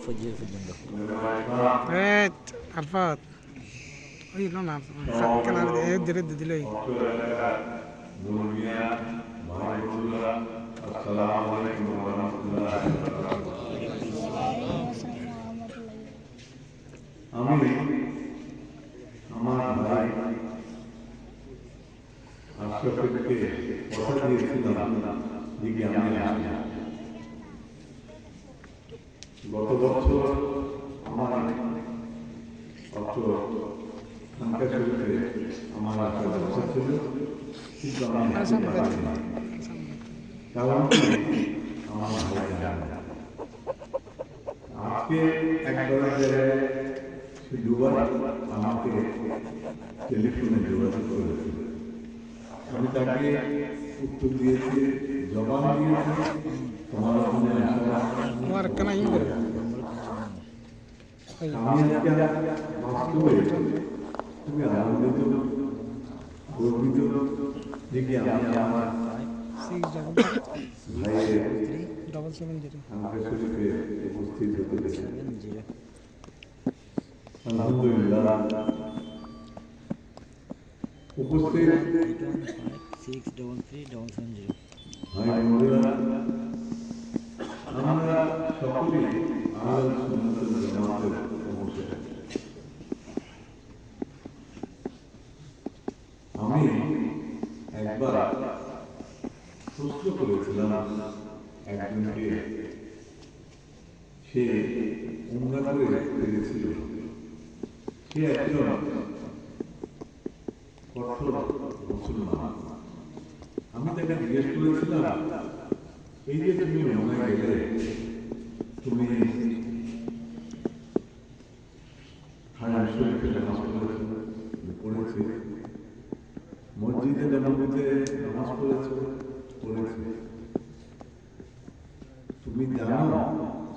ফজর পর্যন্ত। আরফাত ওই লো না কেন ধীরে দিলে আসসালামু আলাইকুম ওয়া রাহমাতুল্লাহি ওয়া বারাকাতুহু। আমি আমার ভাই আশরাফুলকে কথা দিয়েছিলাম যে আমি আসি। গত বছর আমার অত্র সংখ্যা শরীফে আমার আসার কথা ছিল, কিন্তু আমি আসতে পারিনি। কারণ আমার ভাই জানে না। আজকে একবারের জায়গায় সে দুবার আমাকে টেলিফোনে যোগাযোগ করেছিল। আমি তাকে উত্তর দিয়েছি, জবাব দিয়েছি, তোমার ওখানে তোমার কেন আমি আজকে বাস্তবে তুমি আনন্দিত, গর্বিত যে কি আমি আমার ভাইয়ের সংখ্যা শরীফে উপস্থিত হতে পেরেছি। আলহামদুলিল্লাহ। উপস্থিত ভাই বোনেরা, আমরা সকলেই আহলে সুন্নাতুল জামাতের অনুসারী। আমি একবার প্রশ্ন করেছিলাম একজনকে, সে উমরা করে ফিরেছিল। সে একজন কঠোর মুসলমান। আমি তাকে জিজ্ঞেস করেছিলাম, এই যে তুমি উমরায় গেলে, তুমি হারাম শরীফে নামাজ পড়েছে, মসজিদে নববীতে নামাজ পড়েছে, তুমি জানো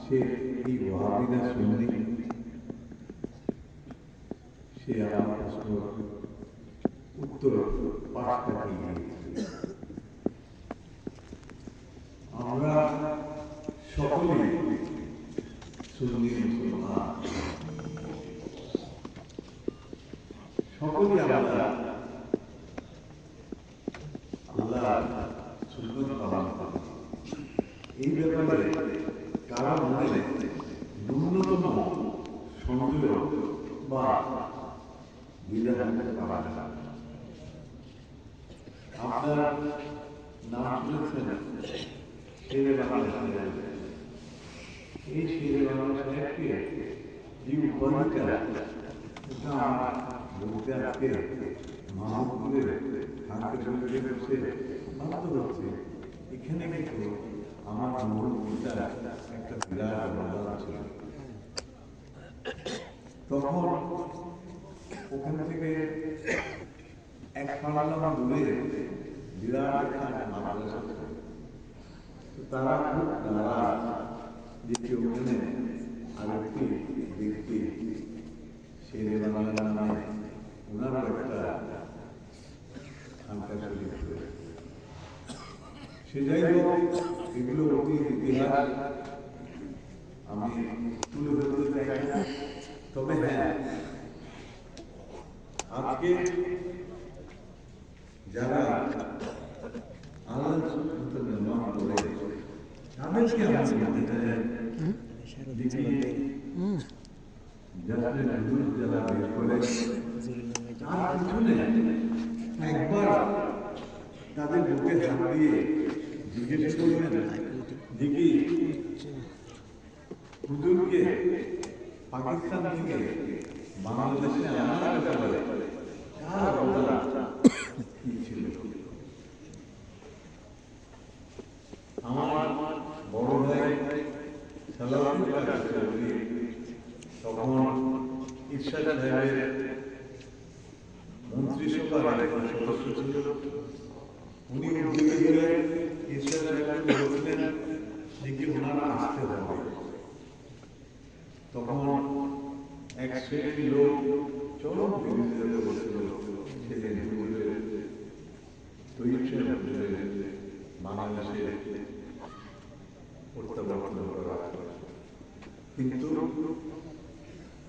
সে এই ওয়াহাবি না সুন্নি? সে আমার প্রশ্ন উত্তর পাশ কাটিয়ে দিয়েছে। আমরা সকলেই সুন্নি মুসলমান, সকলেই আমরা আল্লাহর সুন্নাত পালন করি। এই ব্যাপারে কারো মনে ন্যূনতম সন্দেহ বা দ্বিধা থাকতে পারে না। আপনার নাম শুনেছেন শেরে বাংলা সাহেব। এই শেরে বাংলা সাহেবকে যে উপাধিটা, এটা আমার বলতে আজকে মাহমুদপুরের সংখ্যা শরীফে বসে বাধ্য হচ্ছে। এখানে কিন্তু আমার মহলটা একটা বিরাট বাজার ছিল। তখন ওখান থেকে এক পাল্লা দূরে বিরাট একটা মাদ্রাসা ছিল। তারা খুব নারাজ যে ওখানে আরেকটি ব্যক্তি শেরে বাংলা নামে ওনারও একটা সংখ্যা শরীফ রয়েছে। সে যাই হোক, এগুলো অতীত ইতিহাস আমি তুলে ধরতে চাই না। তবে হ্যাঁ, আজকে যারা আল্লাহর সুন্নাতের নামাজ পড়ে তাদেরকে আমি বলতে চাই, দেখি জাতীয় হুজুর যারা বের করে তার পিছনে একবার তাদের বুকে হাত দিয়ে জিজ্ঞেস করবেন, দেখি হুজুরকে পাকিস্তান থেকে বাংলাদেশে আনার ব্যাপারে কার অবদান কি ছিল? আমার বড় ভাই সালাউদ্দিন চৌধুরী তখন ইরশাদ সাহেবের মন্ত্রিসভার একজন সদস্য ছিল। উনি উদ্যোগী হয়ে ইরশাদ সাহেবকে বলেছিলেন যে কি ওনারা আসতে হবে। তখন এক শ্রেণীর লোক চরম বিরোধিতা করেছিল সেদিন বাংলাদেশে প্রত্যাবর্তন করা। কিন্তু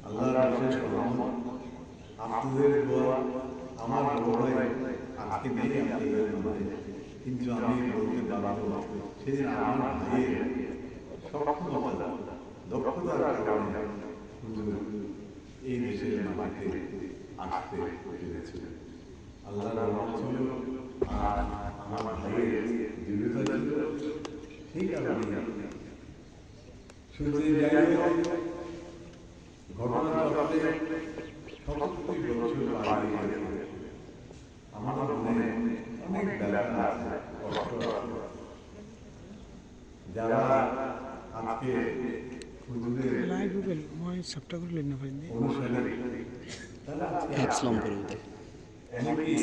আল্লাহর বিশেষ রহমত, আপনাদের দোয়া, আমার বড় ভাই আজকে নেই আপনাদের মধ্যে, কিন্তু আমি বলতে বাধ্য, সেদিন আমার ভাইয়ের সক্ষমতা, দক্ষতার কারণে হুজুর এই দেশের মাটিতে আসতে পেরেছিল। আল্লাহর রহমত ছিল আর আমার ভাইয়ের দৃঢ়তা ছিল, সেই কারণে শুনতে যাই ঘটনা চক্রে ৭৭ বছর পার হয়ে গেছে। আমার মনে অনেক ব্যথা আছে, কষ্ট আছে। যারা আজকে হুজুরের লাইভ গুগল মই সবটা করে লেন ভাই অনুসারী, তারা ইসলাম করে অনেকেই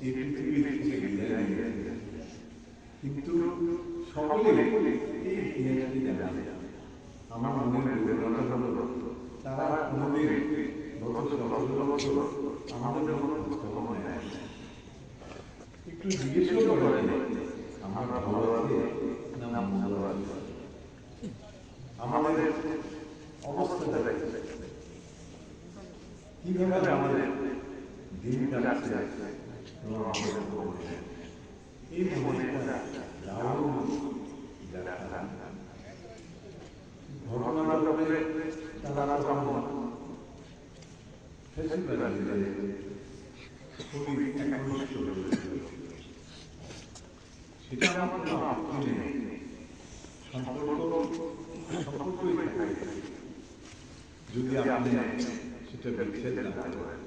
এই পৃথিবী থেকে বিদায় নিয়ে গেছে, কিন্তু সকলে এই ইতিহাসটি জানে। আমার মনের বেদনাটা হলো তারা কোনোদিন গত ১৭ বছর আমাদের খবর নেয়, একটু জিজ্ঞেস করে আমার ভালো আছে না মন্দ আছে, আমাদের অবস্থাটা কিভাবে আমাদের দিন কাটছে এই মনেটা দারুণ দেখা। ঘটনাটা তারা তখন খুবই একনিষ্ঠ হয়েছিল। সেটা আমার কোনো আপত্তি নেই, সম্পর্কই থাকে যদি আপনি সেটা বিচ্ছেদ না করেন।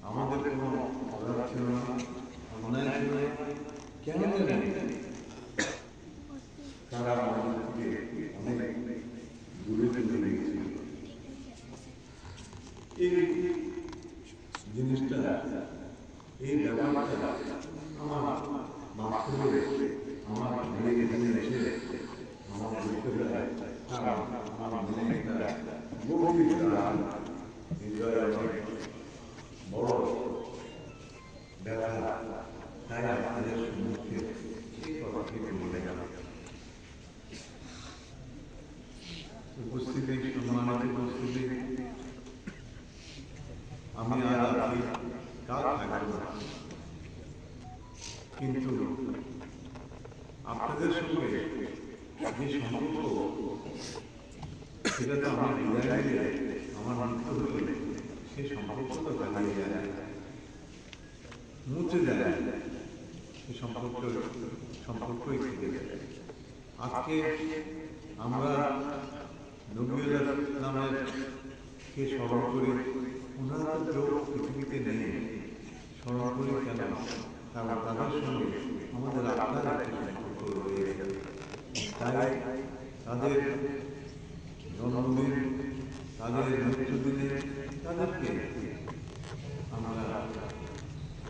আমাদের কোনো অপরাধ ছিল না, অন্যায় ছিল না, কেন জানি তারা আমাদের থেকে অনেক দূরে চলে গেছিল। এই জিনিসটা, এই ব্যাপারটা আমার মাথায় আমার মনে এখানে এসে আমার বুঝতে পারে আমার মনে একটা গভীর টান, হৃদয়ে অনেক বড় ব্যথা। তাই আপনাদের সম্মুখে এই কথাটি বলে গেল। উপস্থিতি, সম্মানিত উপস্থিতি, আমি আর আছি, কাল থাকবো না, কিন্তু আপনাদের সঙ্গে যে সম্পর্ক, সেটা তো আমি বিদায় দিলে আমার মৃত্যু হলে সেই সম্পর্কটা হারিয়ে যায়, মুছে যায়, সেই সম্পর্কই থেকে যায়। আজকে আমরা নবী ইসলামের কে স্মরণ করি, ওনারা তো পৃথিবীতে নেই, স্মরণ করি কেন? কারণ তাদের সঙ্গে আমাদের আত্মার একটি সম্পর্ক রয়ে গেছে। তাই তাদের জন্মদিন, তাদের মৃত্যুদিনে তাদেরকে আমরা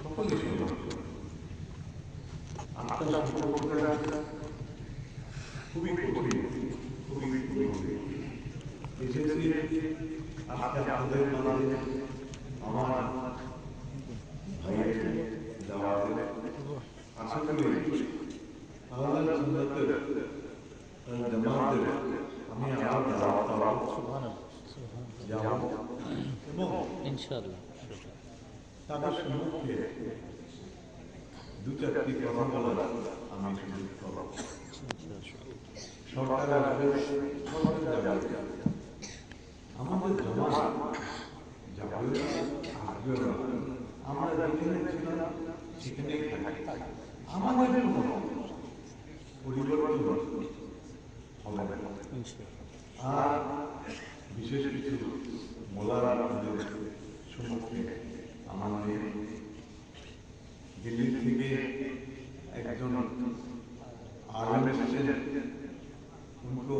সকলে স্মরণ করি। আত্মার সম্পর্কটা খুবই কঠিন, খুবই কঠিন। এসেছি আজকে আপনাদের মাঝে আমার ভাইয়ের দাওয়াতে। আশা করি আল্লাহর সুন্নাতের জামাতের আমি আমার দাওয়াত যাব এবং ইনশাআল্লাহ তাদের সম্মুখে দু চারটি কথা বলার আমি সুযোগ পাব। সরকার আসবে, সরকার যাবে, আমাদের জমা যাবে, আসবে না। আমরা যেখানে ছিলাম সেখানেই থাকি, আমাদের কোনো পরিবর্তন হবে না। আর বিশেষ কিছু বলার আমাদের সম্মুখে আমাদের দিল্লি থেকে একজন आलम से उनको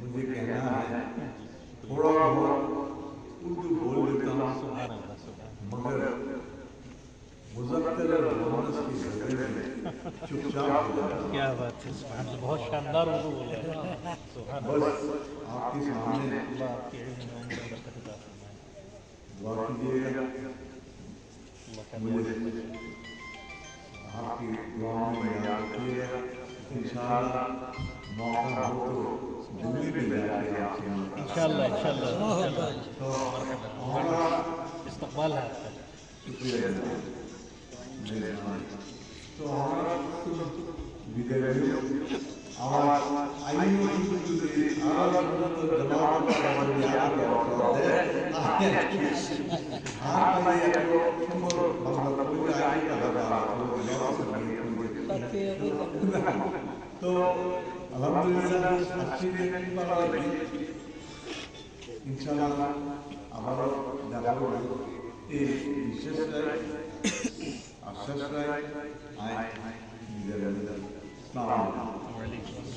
मुझे कहना है, थोड़ा बहुत उर्दू बोल लेता हूँ, मगर मुज़फ्फर मोहम्मद की झगड़े में चुपचाप हो जाता हूँ। क्या बात है, सुभान अल्लाह, बहुत शानदार उर्दू बोले हैं। सुभान अल्लाह, बस आपके सामने अल्लाह आपकी इल्म में उम्र बरकत अता फरमाए। दुआ कीजिएगा, अल्लाह का मुझे आपकी दुआओं में याद रखिएगा। इंशाअल्लाह मौका हो तो दिल्ली में जाके आपसे मुलाकात। इंशाल्लाह इंशाल्लाह तो हमारा इस्तकबाल है आपका। शुक्रिया तो हमारा विजय আমার আইন যদি আর জনাব আমার ইয়ার করতে আর ভাই এত সুন্দর বাংলা বলে আইনটা দাদা তো আলহামদুলিল্লাহ সাক্ষী দিন পারা ইনশাআল্লাহ আবারও দেখা হবে এই বিশেষ আশ্বাস রায় আই বিদায় আসসালামু আলাইকুম।